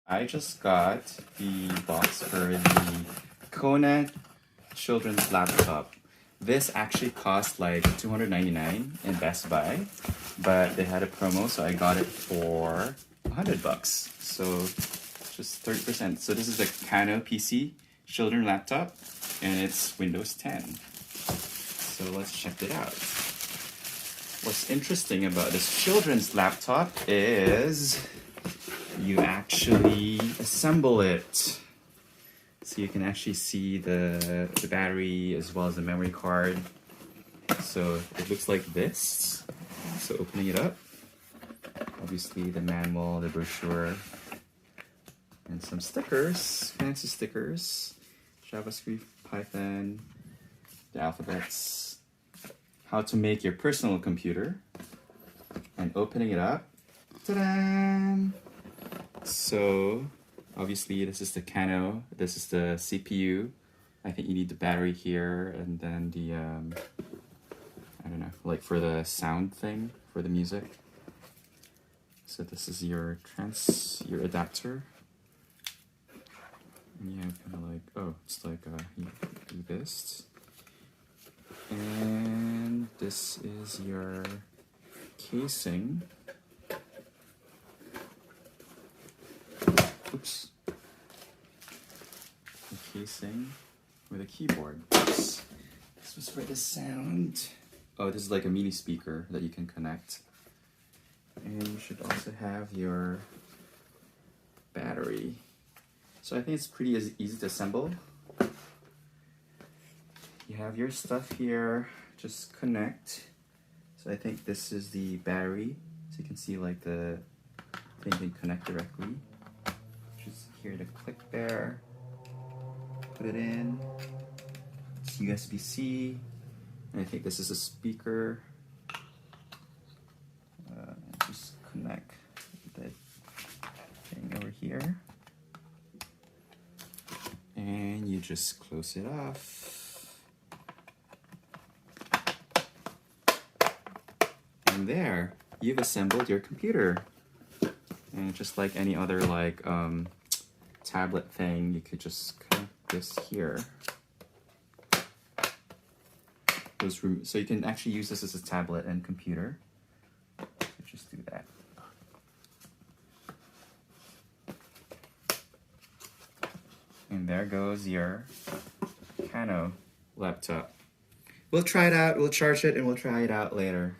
I just got the box for the Kona children's laptop. This actually cost like $299 in Best Buy, but they had a promo, so I got it for $100. So just 30%. So this is the Kano PC children laptop, and it's Windows 10. So let's check it out. What's interesting about this children's laptop is you actually assemble it. So you can actually see the battery as well as the memory card. So it looks like this. So opening it up, obviously the manual, the brochure, and some stickers, fancy stickers, JavaScript, Python, the alphabets, how to make your personal computer, and opening it up, ta-da! So obviously this is the Kano, this is the CPU. I think you need the battery here, and then the, I don't know, like for the sound thing, for the music. So this is your adapter. And you have kind of like, oh, it's like, you do this. And this is your casing. Oops. The casing with a keyboard. This was for the sound. Oh, this is like a mini speaker that you can connect. And you should also have your battery. So I think it's pretty easy to assemble. You have your stuff here, just connect. So I think this is the battery. So you can see like the thing can connect directly. Just here to click there, put it in. It's USB-C, and I think this is a speaker. Just connect the thing over here, and you just close it off. And there, you've assembled your computer. And just like any other like tablet thing, you could just connect this here. So you can actually use this as a tablet and computer. So just do that. And there goes your Kano laptop. We'll try it out, we'll charge it, and we'll try it out later.